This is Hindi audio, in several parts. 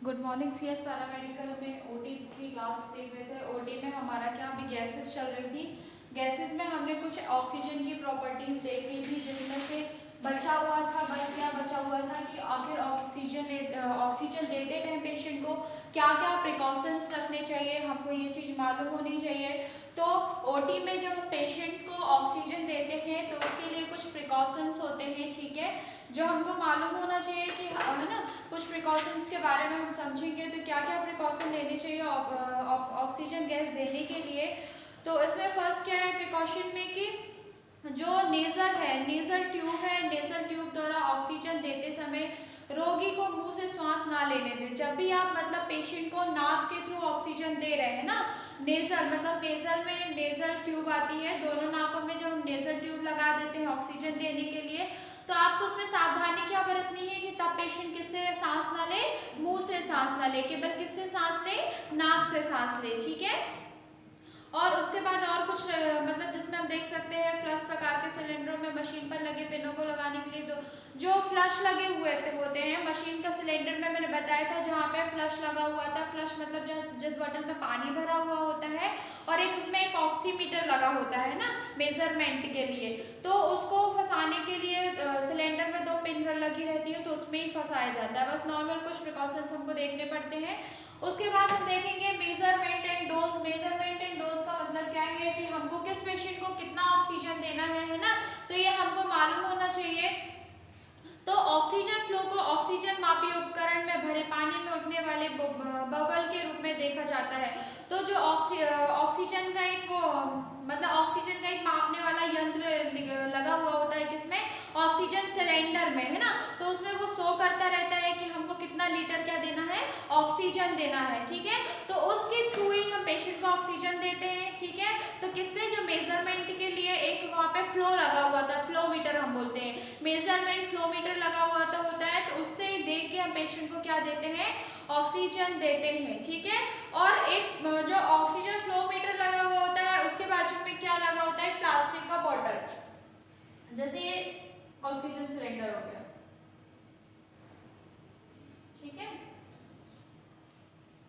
Good morning. सीएस पैरामेडिकल में ओटी की क्लास देख रहे थे। ओटी में हमारा क्या अभी गैसेस चल रही थी। गैसेस में हमने कुछ ऑक्सीजन की प्रॉपर्टीज देख ली थी, जिसमें से बचा हुआ था, बस क्या बचा हुआ था कि आखिर ऑक्सीजन देते टाइम पेशेंट को क्या क्या प्रिकॉशंस रखने चाहिए, हमको ये चीज़ मालूम होनी चाहिए। तो ओटी में जब पेशेंट को ऑक्सीजन देते हैं तो उसके लिए कुछ प्रिकॉशंस होते हैं, ठीक है, जो हमको मालूम होना चाहिए कि है ना। कुछ प्रिकॉशंस के बारे में हम समझेंगे तो क्या क्या प्रिकॉशन लेने चाहिए ऑक्सीजन गैस देने के लिए। तो इसमें फर्स्ट क्या है प्रिकॉशन में कि जो नेजल ट्यूब द्वारा ऑक्सीजन देते समय रोगी को मुंह से श्वास ना लेने दें। जब भी आप मतलब पेशेंट को नाक के थ्रू ऑक्सीजन दे रहे हैं ना, नेजल में नेजल ट्यूब आती है, दोनों नाकों में जब हम नेजल ट्यूब लगा देते हैं ऑक्सीजन देने के लिए, तो आपको उसमें सावधानी क्या बरतनी है कि तब पेशेंट किससे सांस ना ले, मुंह से सांस ना ले, केवल किससे सांस ले, नाक से सांस ले, ठीक है। और उसके बाद और कुछ मतलब जिसमें हम देख सकते हैं फ्लश प्रकार के सिलेंडरों में मशीन पर लगे पिनों को लगाने के लिए जो फ्लश लगे हुए होते हैं मशीन का सिलेंडर में, मैंने बताया था जहाँ पे फ्लश लगा हुआ था। फ्लश मतलब जिस बटन में पानी भरा हुआ होता है और एक उसमें एक ऑक्सीमीटर लगा होता है ना मेजरमेंट के लिए, तो उसको फंसाने के लिए सिलेंडर में 2 पिन लगी रहती है, तो उसमें ही फंसाया जाता है। बस नॉर्मल कुछ प्रिकॉशंस हमको देखने पड़ते हैं। उसके बाद हम देखेंगे measurement and dose. Measurement and dose का मतलब क्या है कि हमको किस पेशेंट को कितना ऑक्सीजन देना है ना, तो ये हमको मालूम होना चाहिए। तो ऑक्सीजन फ्लो को ऑक्सीजन मापी उपकरण में भरे पानी में उठने वाले बबल के रूप में देखा जाता है। तो जो ऑक्सीजन का एक ऑक्सीजन का एक मापने वाला यंत्र लगा हुआ होता है किसमें, ऑक्सीजन सिलेंडर में, है ना। तो उसमें वो शो करता रहता है कि हमको कितना लीटर क्या देना है, ऑक्सीजन देना है, ठीक है। तो उसके थ्रू ही हम पेशेंट को ऑक्सीजन देते हैं, ठीक है। तो किससे, जो मेजरमेंट के लिए एक वहाँ पे फ्लो लगा हुआ था, फ्लो मीटर हम बोलते हैं, मेजरमेंट फ्लो मीटर लगा हुआ था होता है, तो उससे ही देख के हम पेशेंट को क्या देते हैं, ऑक्सीजन देते हैं, ठीक है। और एक जो ऑक्सीजन फ्लो मीटर लगा हुआ होता है उसके बाजू में क्या लगा होता है, प्लास्टिक का बॉटल, जैसे ये ऑक्सीजन सिलेंडर हो गया, ठीक है।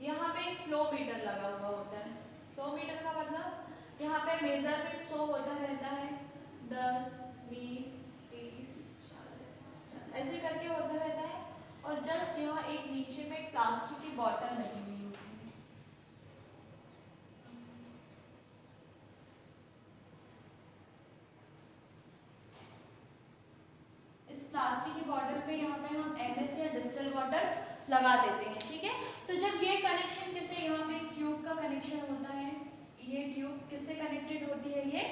यहाँ पे एक फ्लो मीटर लगा हुआ होता है। फ्लो मीटर का मतलब यहाँ पे मेजरमेंट शो होता रहता है, 10, 20, 30, 40, 50 ऐसे करके होता रहता है। और जस्ट यहाँ एक नीचे में प्लास्टिक की बोतल लगी हुई होती है। इस प्लास्टिक की बोतल पे यहाँ पे हम NS या डिस्टिल वाटर लगा देते हैं, ठीक है। तो जब ये कनेक्शन किससे, यहाँ पे ट्यूब का कनेक्शन होता है, ये ट्यूब किससे कनेक्टेड होती है, ये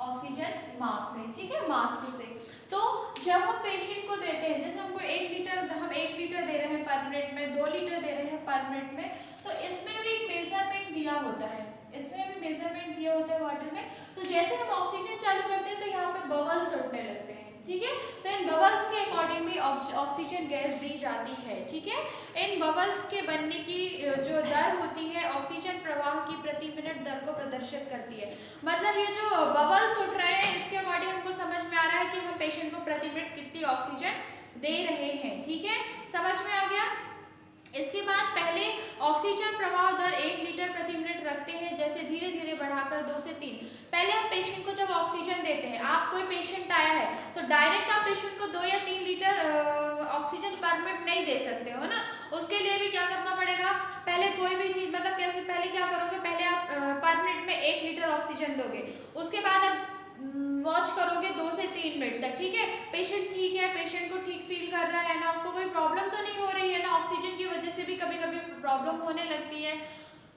ऑक्सीजन मास्क से, ठीक है, मास्क से। तो जब हम पेशेंट को देते हैं, जैसे हमको 1 लीटर, हम 1 लीटर दे रहे हैं पर मिनट में, 2 लीटर दे रहे हैं पर मिनट में, तो इसमें भी एक मेजरमेंट दिया होता है, इसमें भी मेजरमेंट दिया होता है वाटर में। तो जैसे हम ऑक्सीजन चालू करते हैं तो यहाँ पे बबल्स उठने लगते हैं, ठीक है। तो इन बबल्स के अकॉर्डिंग भी ऑक्सीजन गैस दी जाती है, ठीक है। इन बबल्स के बनने की जो दर होती है ऑक्सीजन प्रवाह की प्रति मिनट दर को प्रदर्शित करती है। मतलब ये जो बबल्स उठ रहे हैं इसके अकॉर्डिंग हमको समझ में आ रहा है कि हम पेशेंट को प्रति मिनट कितनी ऑक्सीजन दे रहे हैं, ठीक है, समझ में आ गया। इसके बाद पहले ऑक्सीजन प्रवाह दर 1 लीटर प्रति मिनट रखते हैं, जैसे धीरे धीरे बढ़ाकर 2 से 3। पहले हम पेशेंट को जब ऑक्सीजन देते हैं, आप कोई पेशेंट आया है तो डायरेक्ट आप पेशेंट को 2 या 3 लीटर ऑक्सीजन पर मिनट नहीं दे सकते हो ना। उसके लिए भी क्या करना पड़ेगा, पहले कोई भी चीज़ मतलब कैसे, पहले क्या करोगे, पहले आप पर मिनट में 1 लीटर ऑक्सीजन दोगे, उसके बाद आप वॉच करोगे 2 से 3 मिनट तक, ठीक है। पेशेंट ठीक है, पेशेंट को ठीक फील कर रहा है ना, उसको कोई प्रॉब्लम तो नहीं हो रही है ना, ऑक्सीजन की वजह से भी कभी कभी प्रॉब्लम होने लगती है।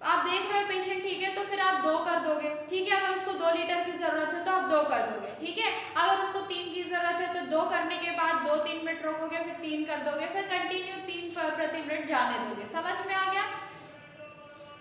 आप देख रहे हो पेशेंट ठीक है तो फिर आप 2 कर दोगे, ठीक है। अगर उसको 2 लीटर की जरूरत है तो आप 2 कर दोगे, ठीक है। अगर उसको 3 की जरूरत है तो 2 करने के बाद 2-3 मिनट रोकोगे, फिर 3 कर दोगे, फिर कंटिन्यू 3 प्रति मिनट जाने दोगे, समझ में आ गया।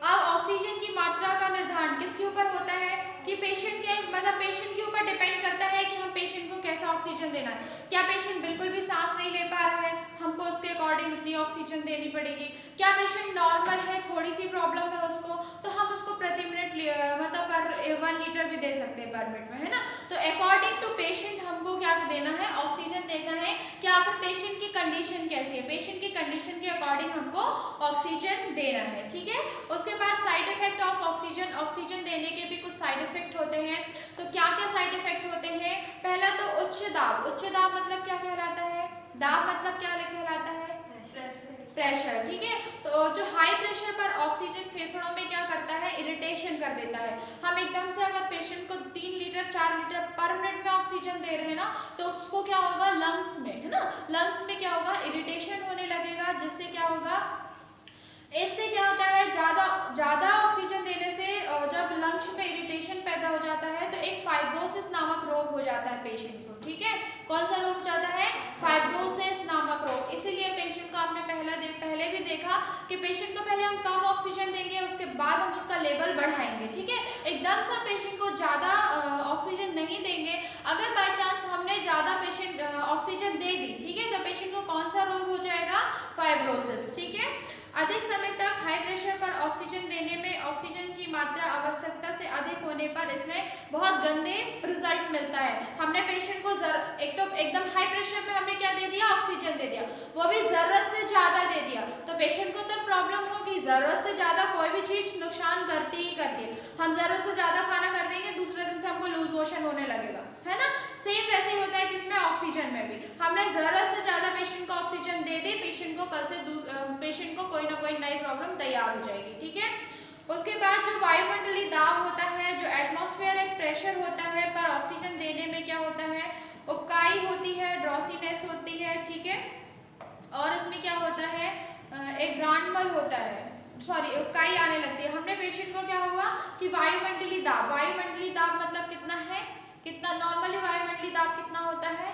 अब ऑक्सीजन की मात्रा का निर्धारण किसके ऊपर होता है कि पेशेंट के ऊपर डिपेंड करता है कि हम पेशेंट को कैसा ऑक्सीजन देना है। क्या पेशेंट बिल्कुल भी सांस नहीं ले पा रहा है, हमको उसके अकॉर्डिंग उतनी ऑक्सीजन देनी पड़ेगी। क्या पेशेंट नॉर्मल है, थोड़ी सी प्रॉब्लम है उसको, तो हम उसको प्रति मिनट मतलब पर 1 लीटर भी दे सकते हैं पर मिनट में, है ना। तो अकॉर्डिंग टू पेशेंट हमको क्या देना है, ऑक्सीजन देना है। क्या अगर पेशेंट की कंडीशन कैसी है, पेशेंट की कंडीशन के अकॉर्डिंग हमको ऑक्सीजन देना है, ठीक है। उसके बाद side effect of oxygen, oxygen देने के भी कुछ साइड इफेक्ट होते हैं। तो क्या क्या साइड इफेक्ट होते हैं, पहला तो उच्च दाब। उच्च दाब मतलब क्या कहलाता है, दाब मतलब क्या कहलाता है, प्रेशर, ठीक है। तो जो हाई प्रेशर पर ऑक्सीजन फेफड़ों में क्या करता है, इरिटेशन कर देता है। हम एकदम से अगर पेशेंट को 3 लीटर 4 लीटर पर मिनट में ऑक्सीजन दे रहे हैं ना, तो उसको क्या होगा, लंग्स में, है ना, लंग्स में क्या होगा, इरिटेशन होने लगेगा, जिससे क्या होगा, इससे क्या होता है, ज्यादा ऑक्सीजन देने से जब लंग्स में इरिटेशन पैदा हो जाता है तो एक फाइब्रोसिस नामक रोग हो जाता है पेशेंट को, ठीक है। कौन सा रोग हो जाता है, फाइब्रोसिस नामक रोग। इसीलिए पेशेंट को आपने पहले भी देखा कि पेशेंट को पहले हम कम ऑक्सीजन देंगे, उसके बाद हम उसका लेवल बढ़ाएंगे, ठीक है। एकदम से पेशेंट को ज्यादा ऑक्सीजन नहीं देंगे। अगर बाय चांस हमने ज्यादा पेशेंट ऑक्सीजन दे दी, ठीक है, तो पेशेंट को कौन सा रोग हो जाएगा, फाइब्रोसिस, ठीक है। अधिक समय तक हाई प्रेशर पर ऑक्सीजन देने में ऑक्सीजन की मात्रा आवश्यकता से अधिक होने पर इसमें बहुत गंदे रिजल्ट मिलता है। हमने पेशेंट को एकदम हाई प्रेशर पे हमने क्या दे दिया, ऑक्सीजन दे दिया, वो भी जरूरत से ज्यादा दे दिया, तो पेशेंट को तो प्रॉब्लम होगी। जरूरत से ज्यादा कोई भी चीज नुकसान करती ही करती है। हम जरूरत से ज्यादा खाना कर देंगे, दूसरे दिन से हमको लूज मोशन होने लगेगा, है ना। सेम वैसे ही होता है किसमें, ऑक्सीजन में भी। हमने जरूरत से ज्यादा पेशेंट को ऑक्सीजन दे दी, पेशेंट को कल से पेशेंट को कोई ना कोई नई प्रॉब्लम तैयार हो जाएगी, ठीक है। उसके बाद जो वायुमंडलीय दाब होता है, जो एटमॉस्फेरिक प्रेशर होता है पर ऑक्सीजन देने में क्या होता है, उबकाई होती है, ड्रॉसीनेस होती है, ठीक है। और इसमें क्या होता है, एक ग्रांडमल होता है, सॉरी उबकाई आने लगती है। हमने पेशेंट को क्या होगा कि वायुमंडलीय दाब मतलब कितना है, कितना नॉर्मली वायुमंडलीय दाब कितना होता है,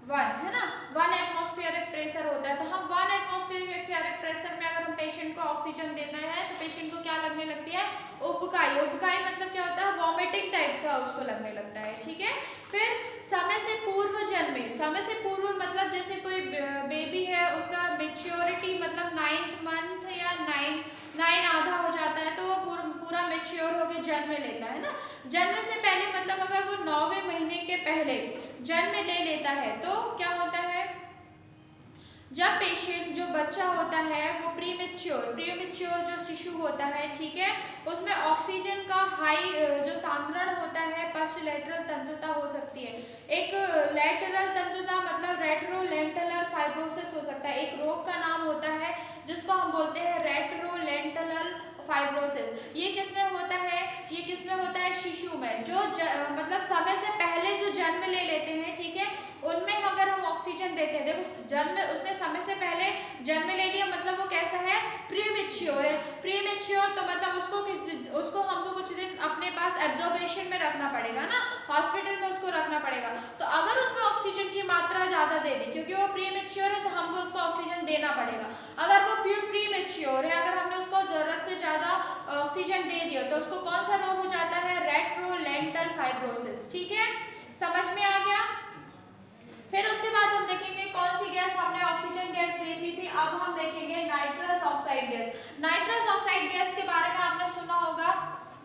1, है ना, 1 एटमॉस्फेरिक प्रेशर होता है। तो हम 1 एटमॉस्फेरिक प्रेशर में अगर हम पेशेंट को ऑक्सीजन देना है तो पेशेंट को क्या लगने लगती है, उबकाई। उबकाई मतलब क्या होता है, वॉमिटिंग टाइप का उसको लगने लगता है, ठीक है। फिर समय से पूर्व जन्मे, समय से पूर्व मतलब जैसे कोई बेबी है, उसका मेच्योरिटी मतलब 9th मंथ या 9 आधा हो जाता है, तो वो पूरा मेच्योर होकर जन्म लेता है ना। जन्म से पहले मतलब अगर वो 9वें महीने के पहले जन्म ले लेता है तो क्या होता है, जब पेशेंट जो बच्चा होता है वो प्रीमेच्योर जो शिशु होता है, ठीक है, उसमें ऑक्सीजन का हाई जो सांद्रण होता है पश्च लेटरल तंतुता हो सकती है। एक लेटरल तंतुता मतलब रेट्रोलेंटलर फाइब्रोसिस हो सकता है। एक रोग का नाम होता है जिसको हम बोलते हैं रेट्रोलेंटलर फाइब्रोसिस। ये किसमें होता है, ये किसमें होता है, शिशु में, जो मतलब समय से पहले जो जन्म ले लेते हैं, ठीक है, उनमें अगर हम ऑक्सीजन देते हैं, देखो उसने समय से पहले जन्म ले लिया मतलब वो कैसा है, प्रीमेच्योर है। प्रीमेच्योर तो मतलब उसको हमको कुछ दिन अपने पास ऑब्जर्वेशन में रखना पड़ेगा ना, हॉस्पिटल में उसको रखना पड़ेगा। तो अगर उसमें ऑक्सीजन की मात्रा ज्यादा दे दी, क्योंकि वो प्रीमेच्योर है तो हमको उसको ऑक्सीजन देना पड़ेगा। अगर वो प्रीमेच्योर है, अगर हमने उसको जरूरत से ज्यादा ऑक्सीजन दे दिया तो उसको कौन सा रोग हो जाता है, रेट्रोलेंटल फाइब्रोसिस, ठीक है, समझ में आ गया। फिर उसके बाद हम देखेंगे कौन सी गैस, हमने ऑक्सीजन गैस देख ली थी, अब हम देखेंगे nitrous oxide gas. Nitrous oxide gas के बारे में आपने सुना होगा,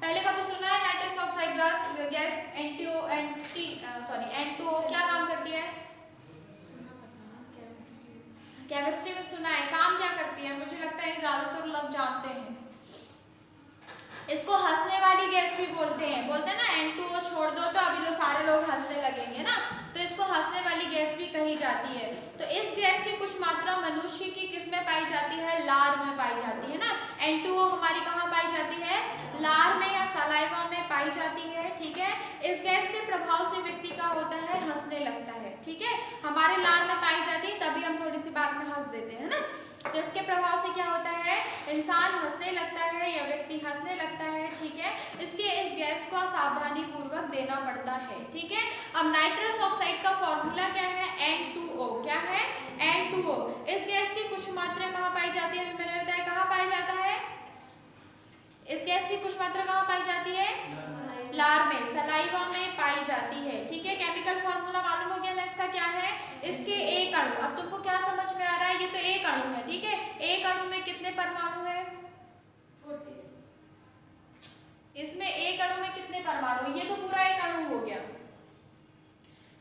पहले कभी सुना है नाइट्रस ऑक्साइड गैस N2O क्या काम करती है, केमिस्ट्री में सुना है, काम क्या करती है, मुझे लगता है ज्यादातर लोग जानते हैं। इसको हंसने वाली गैस भी बोलते हैं ना, N2O छोड़ दो तो अभी लोग सारे लोग हंसने लगेंगे ना, तो इसको हंसने वाली गैस भी कही जाती है। तो इस गैस की कुछ मात्रा मनुष्य की किसमें पाई जाती है, लार में पाई जाती है ना। N2O हमारी कहाँ पाई जाती है, लार में या सलाइवा में पाई जाती है, ठीक है। इस गैस के प्रभाव से व्यक्ति का होता है, हंसने लगता है, ठीक है, हमारे लार में पाई जाती है तभी हम थोड़ी सी बात में हंस देते हैं ना। तो इसके प्रभाव से क्या होता है, इंसान हंसने लगता है या व्यक्ति हंसने लगता है, ठीक है। इसलिए इस गैस को सावधानी पूर्वक देना पड़ता है, ठीक है। अब नाइट्रस ऑक्साइड का फॉर्मूला क्या है, N2O, क्या है, N2O। इस गैस की कुछ मात्रा कहाँ पाई जाती है, मैंने बताया कहाँ पाया जाता है, इस गैस की कुछ मात्रा कहाँ पाई जाती है, लार में, सलाइवा में पाई जाती है, ठीक है। केमिकल फॉर्मूला मालूम हो गया ना इसका क्या है, इसके एक अणु, अब तुमको क्या समझ में आ रहा है, ये तो एक अणु है, ठीक है, एक अणु में कितने परमाणु है, इसमें एक अणु में कितने परमाणु, ये तो पूरा एक अणु हो गया।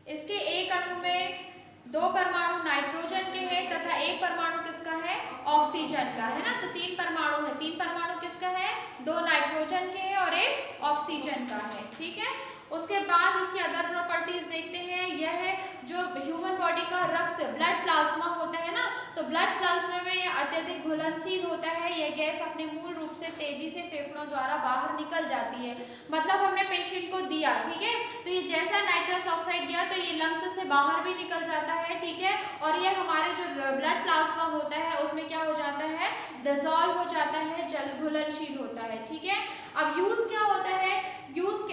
इसके एक अणु में 2 परमाणु नाइट्रोजन के हैं तथा एक परमाणु किसका है, ऑक्सीजन का है ना। तो 3 परमाणु है, 3 परमाणु किसका है, 2 नाइट्रोजन के हैं और एक ऑक्सीजन का है, ठीक है। उसके बाद इसकी अदर प्रॉपर्टीज देखते हैं। यह है जो ह्यूमन बॉडी का रक्त ब्लड प्लाज्मा होता है ना, तो ब्लड प्लाज्मा में यह अत्यधिक घुलनशील होता है। यह गैस अपने मूल रूप से तेजी से फेफड़ों द्वारा बाहर निकल जाती है। मतलब हमने पेशेंट को दिया, ठीक है, तो ये जैसा नाइट्रस ऑक्साइड गया तो ये लंग्स से बाहर भी निकल जाता है, ठीक है। और ये हमारे जो ब्लड प्लाज्मा होता है उसमें क्या हो जाता है, डिसॉल्व हो जाता है, जल घुलनशील होता है, ठीक है। अब यूज क्या होता है,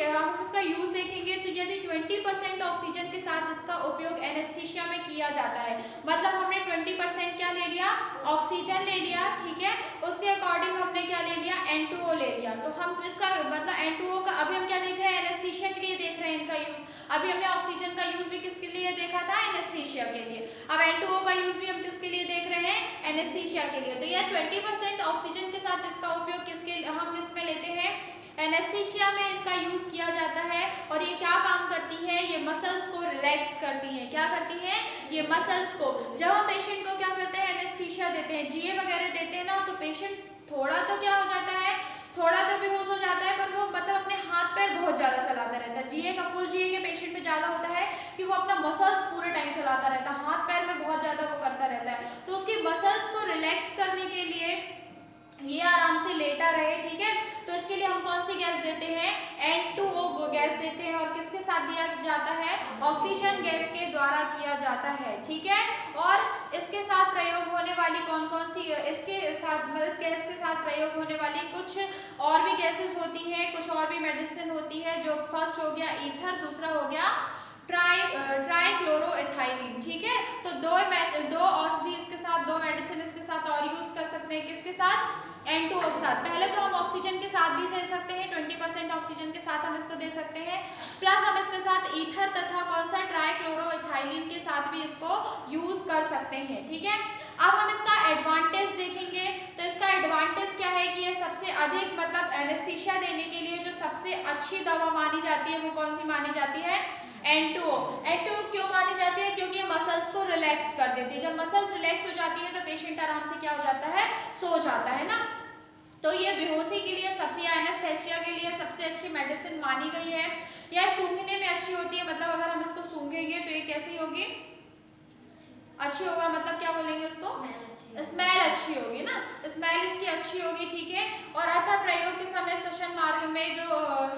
हम इसका यूज देखेंगे तो यदि 20% ऑक्सीजन के साथ इसका उपयोग एनेस्थीसिया में किया जाता है, मतलब हमने 20% क्या ले लिया, ऑक्सीजन ले लिया, ठीक है। उसके अकॉर्डिंग हमने क्या ले लिया, N2O ले लिया। तो हम इसका मतलब N2O का अभी हम क्या देख रहे हैं, एनेस्थीसिया के लिए देख रहे हैं इनका यूज। अभी हमने ऑक्सीजन का यूज भी किसके लिए देखा था, एनेस्थीसिया के लिए। अब N2O का यूज भी हम किसके लिए देख रहे हैं, एनेस्थीसिया के लिए। तो यह 20% ऑक्सीजन के साथ इसका उपयोग किसके हम किसमें लेते हैं, एनेस्थीसिया में इसका यूज किया जाता है। और ये क्या काम करती है, ये मसल्स को रिलैक्स करती है। क्या करती है, ये मसल्स को, जब हम पेशेंट को क्या करते हैं, एनेस्थीसिया देते हैं, जीए वगैरह देते हैं ना, तो पेशेंट थोड़ा तो क्या हो जाता है, थोड़ा तो बेहोश हो जाता है, पर वो मतलब अपने हाथ पैर बहुत ज्यादा चलाता रहता है। जीए का, फुल जीए के पेशेंट में ज्यादा होता है कि वो अपना मसल्स पूरे टाइम चलाता रहता है, हाथ पैर में बहुत ज्यादा वो करता रहता है। तो उसकी मसल्स को रिलैक्स करने के लिए ये आराम से लेटा रहे, ठीक है। तो इसके लिए हम कौन सी गैस देते हैं, N2O गैस देते हैं। और किसके साथ दिया जाता है, ऑक्सीजन गैस के द्वारा किया जाता है, ठीक है। और इसके साथ प्रयोग होने वाली कौन कौन सी, इसके साथ मतलब इस गैस के साथ प्रयोग होने वाली कुछ और भी गैसेस होती हैं, कुछ और भी मेडिसिन होती है। जो फर्स्ट हो गया ईथर, दूसरा हो गया ट्राइक्लोरोएथाइलिन, ठीक है। तो दो औषधि इसके साथ, 2 मेडिसिन इसके साथ और यूज कर सकते हैं, किसके साथ, N2O के साथ। पहले तो हम ऑक्सीजन के साथ भी दे सकते हैं, 20% ऑक्सीजन के साथ हम इसको दे सकते हैं, प्लस हम इसके साथ ईथर तथा कौन सा, ट्राइक्लोरोएथाइलिन के साथ भी इसको यूज कर सकते हैं, ठीक है। अब हम इसका एडवांटेज देखेंगे। तो इसका एडवांटेज क्या है कि ये सबसे अधिक मतलब एनेस्थीसिया देने के लिए जो सबसे अच्छी दवा मानी जाती है वो कौन सी मानी जाती है, N2O क्यों मानी जाती है, क्योंकि ये मसल्स को रिलैक्स कर देती है। जब मसल्स रिलैक्स हो जाती है तो पेशेंट आराम से क्या हो जाता है, सो जाता है ना। तो ये बेहोशी के लिए सबसे, एनेस्थीसिया के लिए सबसे अच्छी मेडिसिन मानी गई है। यह सूंघने में अच्छी होती है, मतलब अगर हम इसको सूंघेंगे तो ये कैसी होगी, अच्छी होगा, मतलब क्या बोलेंगे उसको, स्मेल अच्छी होगी ना, स्मेल इसकी अच्छी होगी, ठीक है। और अतः प्रयोग के समय श्वसन मार्ग में जो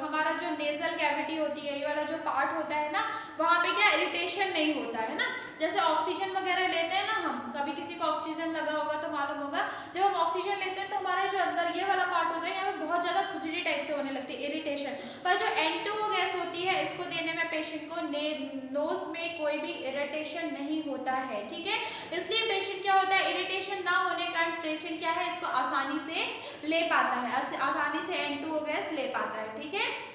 हमारा जो नेजल कैविटी होती है, ये वाला जो पार्ट होता है ना, वहाँ पे क्या इरिटेशन नहीं होता है ना। जैसे ऑक्सीजन वगैरह लेते हैं ना, हम कभी किसी को ऑक्सीजन लगा होगा तो मालूम होगा, जब हम ऑक्सीजन लेते हैं तो हमारे जो अंदर ये वाला पार्ट होता है यहाँ पे बहुत ज्यादा खुजली टाइप से होने लगती है, इरिटेशन। पर जो N2O गैस होती है, इसको देने में पेशेंट को नोज में कोई भी इरिटेशन नहीं होता है, ठीक है। इसलिए पेशेंट क्या होता है, इरिटेशन ना होने के कारण पेशेंट क्या है, इसको आसानी से ले पाता है, आसानी से N2O गैस ले पाता है, ठीक है।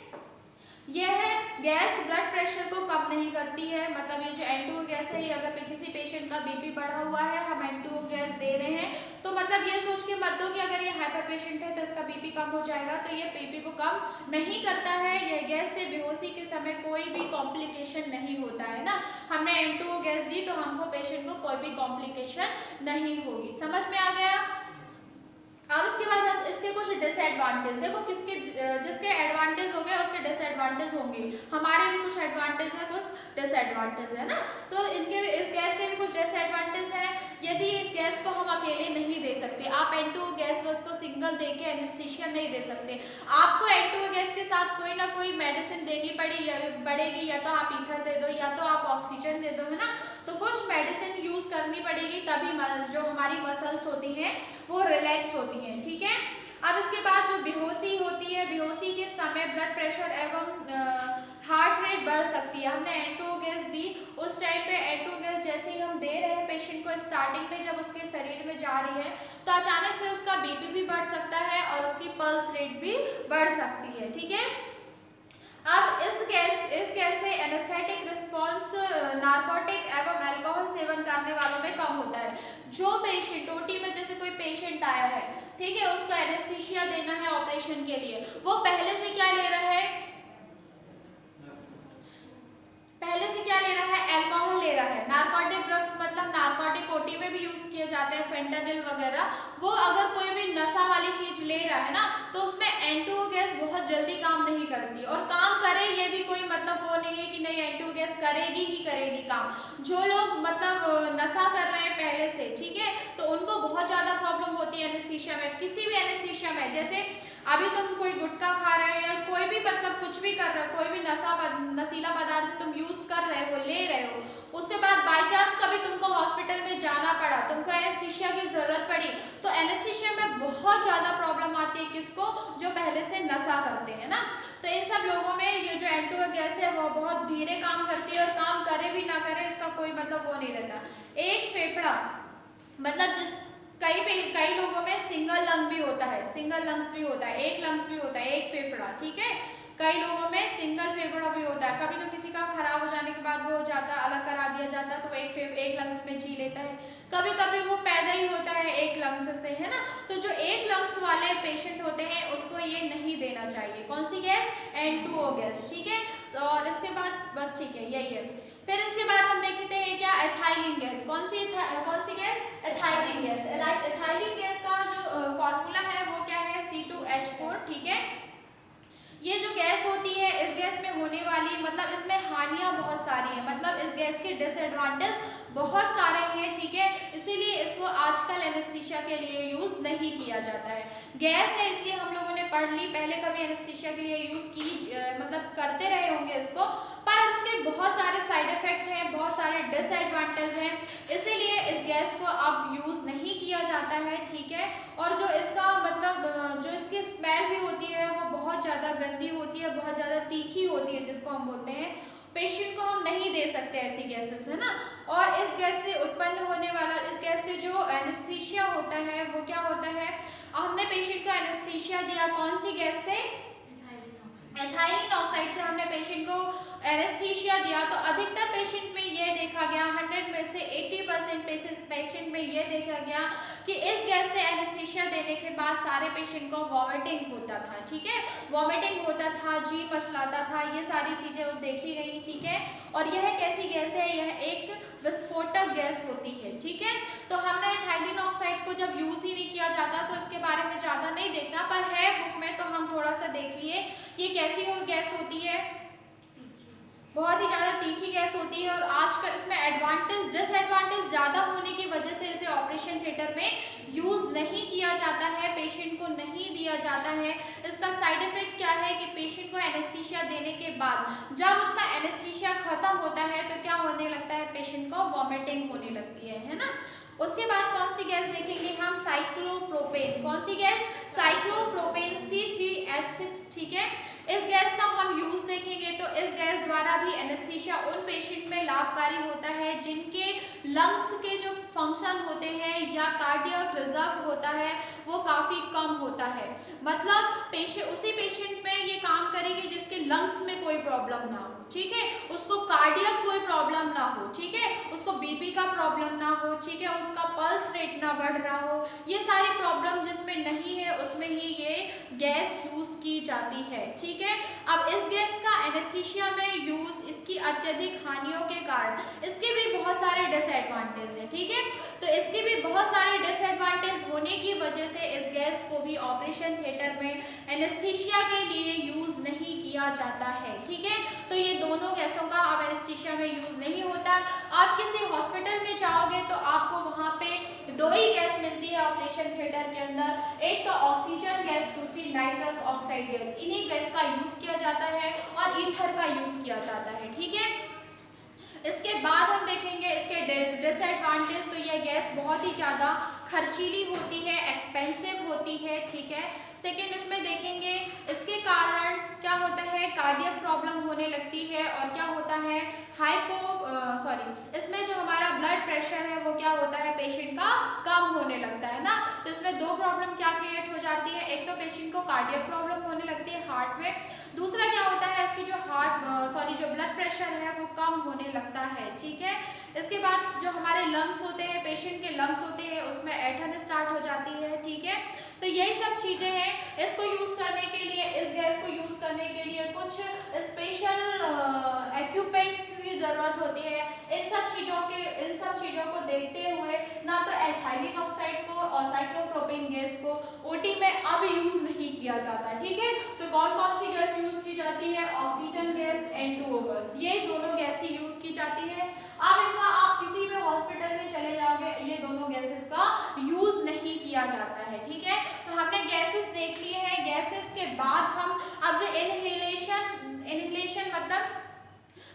यह गैस ब्लड प्रेशर को कम नहीं करती है, मतलब ये जो N2O गैस है, ये अगर किसी पेशेंट का बीपी बढ़ा हुआ है, हम N2O गैस दे रहे हैं, तो मतलब ये सोच के मत दो कि अगर ये हाइपर पेशेंट है तो इसका बीपी कम हो जाएगा, तो ये बीपी को कम नहीं करता है। यह गैस से बेहोशी के समय कोई भी कॉम्प्लिकेशन नहीं होता है ना। हमने N2O गैस दी तो हमको पेशेंट को कोई भी कॉम्प्लिकेशन नहीं होगी। समझ में आ गया। अब इसके बाद हम इसके कुछ डिसएडवांटेज देखो, जिसके एडवांटेज हो गए उसके डिसएडवांटेज होंगे। हमारे भी कुछ एडवांटेज है, कुछ डिसएडवांटेज है ना। तो इस गैस के भी कुछ डिसएडवांटेज है। यदि इस गैस को हम अकेले नहीं दे सकते, आप N2O गैस को सिंगल देके एनेस्थीसिया नहीं दे सकते, आपको N2O गैस के साथ कोई ना कोई मेडिसिन देनी पड़ेगी, या तो आप ईथर दे दो या तो आप ऑक्सीजन दे दो, है ना। तो कुछ मेडिसिन यूज करनी पड़ेगी, तभी जो हमारी मसल्स होती हैं वो रिलैक्स होती हैं, ठीक है। अब इसके बाद जो बेहोशी होती है, बेहोशी के समय ब्लड प्रेशर एवं हार्ट रेट बढ़ सकती है। हमने N2O गैस दी, उस टाइम पे N2O गैस जैसे ही हम दे रहे हैं पेशेंट को, स्टार्टिंग में जब उसके शरीर में जा रही है तो अचानक से उसका बीपी भी बढ़ सकता है और उसकी पल्स रेट भी बढ़ सकती है, ठीक है। अब इस गैस से एनेस्थेटिक रिस्पॉन्स नार्कोटिक एवं अल्कोहल सेवन करने वालों में कम होता है। जो पेशेंट ओटी में, जैसे कोई पेशेंट आया है, ठीक है, उसको एनेस्थीसिया एनेस्थीसिया देना है ऑपरेशन के लिए, वो पहले से क्या ले रहा है, पहले से क्या ले रहा है, अल्कोहल ले रहा है। नारकोटिक ड्रग्स मतलब नारकोटिक ओटी में भी यूज किए जाते हैं, फेंटानिल वगैरह। वो अगर कोई भी नशा वाली चीज ले रहा है ना तो उसमें N2O गैस बहुत जल्दी काम नहीं करती, और काम करे ये भी कोई मतलब वो नहीं है कि नहीं N2O गैस करेगी ही करेगी काम। जो लोग मतलब नशा कर रहे हैं पहले से, ठीक है, तो उनको बहुत ज्यादा प्रॉब्लम होती है एनेस्थीसिया में, किसी भी एनेस्थीसिया में। जैसे अभी तुम कोई गुटखा खा रहे हो या कोई भी मतलब कुछ भी कर रहे हो, कोई भी नशीला पदार्थ तुम यूज कर रहे हो, ले रहे हो, उसके बाद बाय चांस कभी तुमको हॉस्पिटल में जाना पड़ा, तुमको एनेस्थीसिया की जरूरत पड़ी, तो एनेस्थीसिया में बहुत ज्यादा प्रॉब्लम आती है किसको, जो पहले से नशा करते हैं ना। तो इन सब लोगों में ये जो N2O गैस है वो बहुत धीरे काम करती है, और काम करे भी ना करे इसका कोई मतलब वो नहीं रहता। एक फेफड़ा मतलब जिस कई लोगों में सिंगल लंग भी होता है, सिंगल लंग्स भी होता है, एक लंग्स भी होता है, एक फेफड़ा, ठीक है। कई लोगों में सिंगल फेफड़ा भी होता है। कभी तो किसी का खराब हो जाने के बाद वो हो जाता है, अलग करा दिया जाता है, तो वो एक लंग्स में जी लेता है। कभी कभी वो पैदा ही होता है एक लंग्स से, है ना। तो जो एक लंग्स वाले पेशेंट होते हैं उनको ये नहीं देना चाहिए। कौन सी गैस, N2O गैस, ठीक है। और इसके बाद बस ठीक है, यही है। फिर इसके बाद हम देखते हैं क्या, एथाइलिन गैस। कौन सी gas, ethylene gas. Ethylene gas का जो फॉर्मूला है वो क्या है, C2H4, ठीक है। ये जो गैस होती है, इस गैस में होने वाली मतलब इसमें हानियां बहुत सारी हैं, मतलब इस गैस के डिसएडवांटेज बहुत सारे हैं, ठीक है। इसीलिए इसको आजकल एनेस्थीसिया के लिए यूज नहीं किया जाता है। गैस है इसलिए हम लोगों ने पढ़ ली, पहले कभी एनेस्थीसिया के लिए यूज की मतलब करते रहे होंगे इसको, पर इसके बहुत सारे साइड इफेक्ट हैं, बहुत सारे डिसएडवांटेज हैं, इसीलिए इस गैस को अब यूज नहीं किया जाता है, ठीक है। और जो इसका मतलब जो इसकी स्मेल भी होती है वो बहुत ज़्यादा गंदी होती है, बहुत ज़्यादा तीखी होती है, जिसको हम बोलते हैं। पेशेंट को हम नहीं दे सकते ऐसी गैसेस, है ना। और इस गैस से उत्पन्न होने वाला, इस गैस से जो एनेस्थीसिया होता है वो क्या होता है, हमने पेशेंट को एनेस्थीसिया दिया कौन सी गैस से, एथाइलिन ऑक्साइड से हमने पेशेंट को एनेस्थीसिया दिया, तो अधिकतर पेशेंट में ये देखा गया, 100 में से 80% पेशेंट में ये देखा गया कि इस गैस से एनेस्थीसिया देने के बाद सारे पेशेंट को वॉमिटिंग होता था, ठीक है। वॉमिटिंग होता था, जी मचलाता था, ये सारी चीजें देखी गई, ठीक है। और यह कैसी गैस है, यह एक विस्फोटक गैस होती है, ठीक है। तो हमने एथाइलिन ऑक्साइड को जब यूज ही नहीं किया जाता तो इसके बारे में ज्यादा नहीं देखना, पर है बुक में, तो हम थोड़ा सा देख लिए। ये कैसी गैस होती है, बहुत ही ज़्यादा तीखी गैस होती है, और आजकल इसमें डिसएडवांटेज ज़्यादा होने की वजह से इसे ऑपरेशन थिएटर में यूज़ नहीं किया जाता है, पेशेंट को नहीं दिया जाता है। इसका साइड इफेक्ट क्या है कि पेशेंट को एनेस्थीसिया देने के बाद जब उसका एनेस्थीसिया खत्म होता है तो क्या होने लगता है, पेशेंट को वॉमिटिंग होने लगती है ना। उसके बाद कौन सी गैस देखेंगे हम, साइक्लोप्रोपेन। कौन सी गैस, साइक्लोप्रोपेन C3H6, ठीक है। इस गैस का हम यूज देखेंगे तो इस गैस द्वारा भी एनेस्थीसिया उन पेशेंट में लाभकारी होता है जिनके लंग्स के जो फंक्शन होते हैं या कार्डियक रिजर्व होता है वो काफी कम होता है। मतलब उसी पेशेंट में ये काम करेगी जिसके लंग्स में कोई प्रॉब्लम ना हो, ठीक है, उसको कार्डियक कोई प्रॉब्लम ना हो, ठीक है, उसको बीपी का प्रॉब्लम ना हो, ठीक है, उसका पल्स रेट ना बढ़ रहा हो, ये सारी प्रॉब्लम जिसमें नहीं है उसमें ही ये गैस यूज की जाती है, ठीक है। अब इस गैस का एनेस्थीसिया में यूज इसकी अत्यधिक हानियों के कारण इसके भी बहुत सारे डिसएडवांटेज है, ठीक है। तो इसके भी बहुत सारे डिसएडवांटेज होने की वजह से इस गैस को भी ऑपरेशन थिएटर में एनेस्थीसिया के लिए यूज नहीं किया जाता है, ठीक है। तो ये दोनों गैसों का अब एनेस्थीसिया में यूज नहीं होता। आप किसी हॉस्पिटल में जाओगे तो आपको वहाँ पे दो ही गैस मिलती है ऑपरेशन थिएटर के अंदर, एक तो ऑक्सीजन गैस, दूसरी नाइट्रस ऑक्साइड गैस। इन्हीं गैस का यूज किया जाता है और ईथर का यूज किया जाता है, ठीक है। इसके बाद हम देखेंगे इसके डिसएडवांटेज। तो यह गैस बहुत ही ज़्यादा खर्चीली होती है, एक्सपेंसिव होती है, ठीक है। सेकेंड इसमें देखेंगे इसके कारण क्या होता है, कार्डियक प्रॉब्लम होने लगती है, और क्या होता है इसमें जो हमारा ब्लड प्रेशर है वो क्या होता है पेशेंट का कम होने लगता है ना। तो इसमें दो प्रॉब्लम क्या क्रिएट हो जाती है, एक तो पेशेंट को कार्डियक प्रॉब्लम होने लगती है हार्ट में, दूसरा क्या होता है इसकी जो ब्लड प्रेशर है वो कम होने लगता है, ठीक है। इसके बाद जो हमारे लंग्स होते हैं, पेशेंट के लंग्स होते हैं उसमें ऐंठन स्टार्ट हो जाती है, ठीक है। तो यही सब चीज़ें हैं। इसको यूज़ करने के लिए, इस गैस को यूज़ करने के लिए कुछ स्पेशल इक्विपमेंट्स की ज़रूरत होती है। इन सब चीज़ों को देखते हुए ना तो एथिलीन ऑक्साइड को और साइक्लोप्रोपेन गैस को ओटी में अब यूज़ नहीं किया जाता। ठीक है, तो कौन कौन सी गैस यूज़ की जाती है? ऑक्सीजन गैस, N2O गैस, ये दोनों गैसें यूज़ की जाती है। अब इनका आप किसी भी हॉस्पिटल में चले जाओगे, ये दोनों गैसेस का यूज़ नहीं किया जाता है। ठीक है, तो हमने गैसेस देख लिए हैं। गैसेस के बाद हम अब जो इनहेलेशन मतलब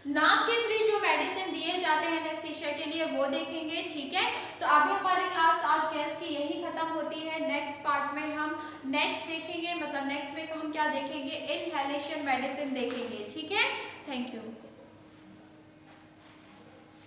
नाक के थ्रू जो मेडिसिन दिए जाते हैं एनेस्थीसिया के लिए, वो देखेंगे। ठीक है, तो अभी हमारी क्लास आज गैस की यही खत्म होती है। नेक्स्ट पार्ट में हम नेक्स्ट देखेंगे, मतलब नेक्स्ट में हम क्या देखेंगे? इनहेलेशन मेडिसिन देखेंगे। ठीक है, थैंक यू।